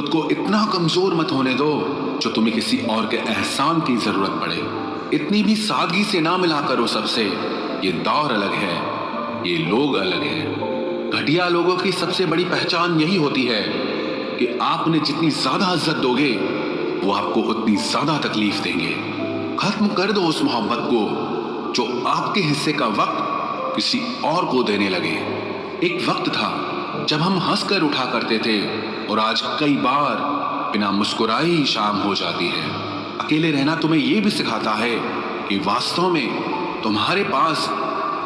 खुद को इतना कमजोर मत होने दो जो तुम्हें किसी और के एहसान की जरूरत पड़े। इतनी भी सादगी से ना मिला करो सबसे। ये दौर अलग है, ये लोग अलग हैं। घटिया लोगों की सबसे बड़ी पहचान यही होती है कि आपने जितनी ज्यादा इज्जत दोगे वो आपको उतनी ज्यादा तकलीफ देंगे। खत्म कर दो उस मोहब्बत को जो आपके हिस्से का वक्त किसी और को देने लगे। एक वक्त था जब हम हंसकर उठा करते थे और आज कई बार बिना मुस्कुराए ही शाम हो जाती है। अकेले रहना तुम्हें यह भी सिखाता है कि वास्तव में तुम्हारे पास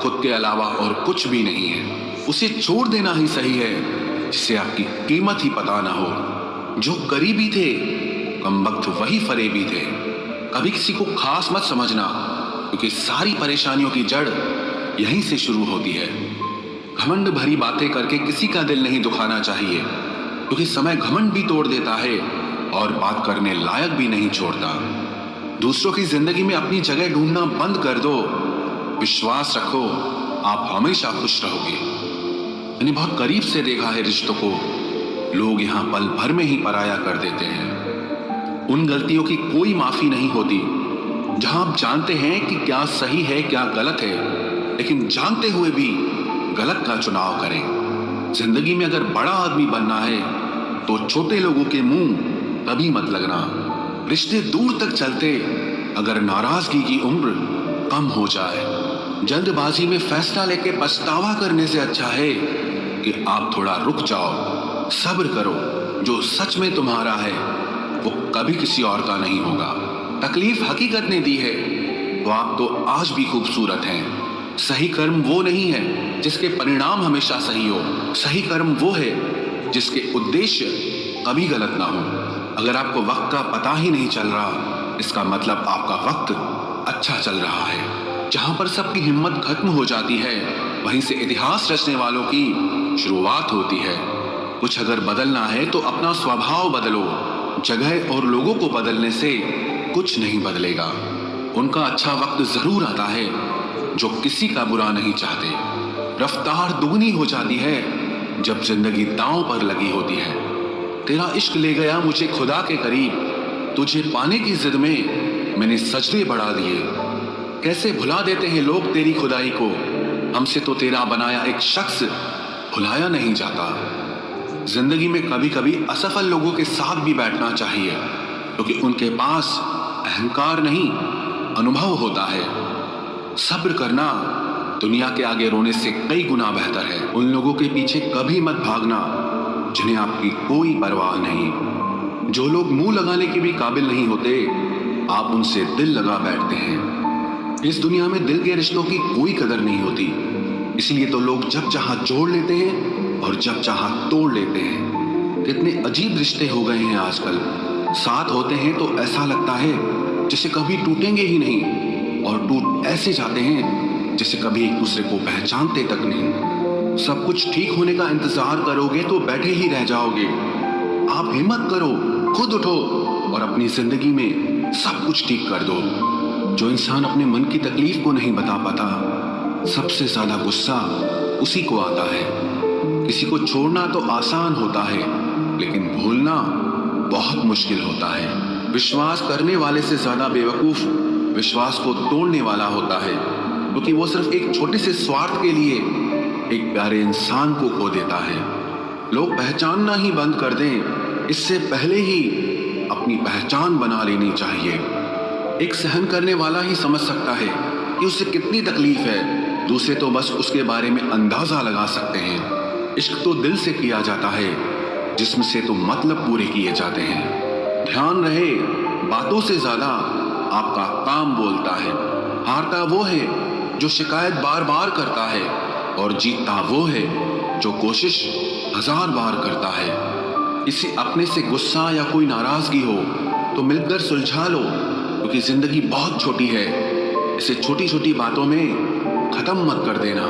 खुद के अलावा और कुछ भी नहीं है। उसे छोड़ देना ही सही है जिससे आपकी कीमत ही पता ना हो। जो करीबी थे कमबख्त वही फरेबी थे। कभी किसी को खास मत समझना क्योंकि सारी परेशानियों की जड़ यहीं से शुरू होती है। घमंड भरी बातें करके किसी का दिल नहीं दुखाना चाहिए क्योंकि समय घमंड भी तोड़ देता है और बात करने लायक भी नहीं छोड़ता। दूसरों की जिंदगी में अपनी जगह ढूंढना बंद कर दो। विश्वास रखो, आप हमेशा खुश रहोगे। मैंने बहुत करीब से देखा है रिश्तों को, लोग यहाँ पल भर में ही पराया कर देते हैं। उन गलतियों की कोई माफी नहीं होती जहां आप जानते हैं कि क्या सही है क्या गलत है, लेकिन जानते हुए भी गलत का चुनाव करें। जिंदगी में अगर बड़ा आदमी बनना है तो छोटे लोगों के मुंह कभी मत लगना। रिश्ते दूर तक चलते अगर नाराजगी की उम्र कम हो जाए। जल्दबाजी में फैसला लेके पछतावा करने से अच्छा है कि आप थोड़ा रुक जाओ, सब्र करो। जो सच में तुम्हारा है वो कभी किसी और का नहीं होगा। तकलीफ हकीकत ने दी है तो आप तो आज भी खूबसूरत हैं। सही कर्म वो नहीं है जिसके परिणाम हमेशा सही हो। सही कर्म वो है जिसके उद्देश्य कभी गलत ना हो। अगर आपको वक्त का पता ही नहीं चल रहा इसका मतलब आपका वक्त अच्छा चल रहा है। जहां पर सबकी हिम्मत खत्म हो जाती है वहीं से इतिहास रचने वालों की शुरुआत होती है। कुछ अगर बदलना है तो अपना स्वभाव बदलो। जगह और लोगों को बदलने से कुछ नहीं बदलेगा। उनका अच्छा वक्त जरूर आता है जो किसी का बुरा नहीं चाहते। रफ्तार दुगनी हो जाती है जब जिंदगी दांव पर लगी होती है। तेरा इश्क ले गया मुझे खुदा के करीब, तुझे पाने की जिद में मैंने सजदे बढ़ा दिए। कैसे भुला देते हैं लोग तेरी खुदाई को, हमसे तो तेरा बनाया एक शख्स भुलाया नहीं जाता। जिंदगी में कभी कभी असफल लोगों के साथ भी बैठना चाहिए क्योंकि उनके पास अहंकार नहीं अनुभव होता है। सब्र करना दुनिया के आगे रोने से कई गुना बेहतर है। उन लोगों के पीछे कभी मत भागना जिन्हें आपकी कोई परवाह नहीं। जो लोग मुंह लगाने के भी काबिल नहीं होते आप उनसे दिल लगा बैठते हैं। इस दुनिया में दिल के रिश्तों की कोई कदर नहीं होती, इसलिए तो लोग जब चाहा जोड़ लेते हैं और जब चाहा तोड़ लेते हैं। कितने अजीब रिश्ते हो गए हैं आजकल। साथ होते हैं तो ऐसा लगता है जैसे कभी टूटेंगे ही नहीं और टूट ऐसे जाते हैं जैसे कभी एक दूसरे को पहचानते तक नहीं। सब कुछ ठीक होने का इंतजार करोगे तो बैठे ही रह जाओगे। आप हिम्मत करो, खुद उठो और अपनी जिंदगी में सब कुछ ठीक कर दो। जो इंसान अपने मन की तकलीफ को नहीं बता पाता सबसे ज्यादा गुस्सा उसी को आता है। किसी को छोड़ना तो आसान होता है लेकिन भूलना बहुत मुश्किल होता है। विश्वास करने वाले से ज्यादा बेवकूफ विश्वास को तोड़ने वाला होता है क्योंकि वो सिर्फ एक छोटे से स्वार्थ के लिए एक प्यारे इंसान को खो देता है। लोग पहचानना ही बंद कर दें इससे पहले ही अपनी पहचान बना लेनी चाहिए। एक सहन करने वाला ही समझ सकता है कि उसे कितनी तकलीफ है, दूसरे तो बस उसके बारे में अंदाजा लगा सकते हैं। इश्क तो दिल से किया जाता है जिसमें से तो मतलब पूरे किए जाते हैं। ध्यान रहे बातों से ज्यादा आपका काम बोलता है। हारता वो है जो शिकायत बार बार करता है और जीतता वो है जो कोशिश 1000 बार करता है। किसी अपने से गुस्सा या कोई नाराजगी हो तो मिलकर सुलझा लो क्योंकि जिंदगी बहुत छोटी है। इसे छोटी छोटी बातों में खत्म मत कर देना।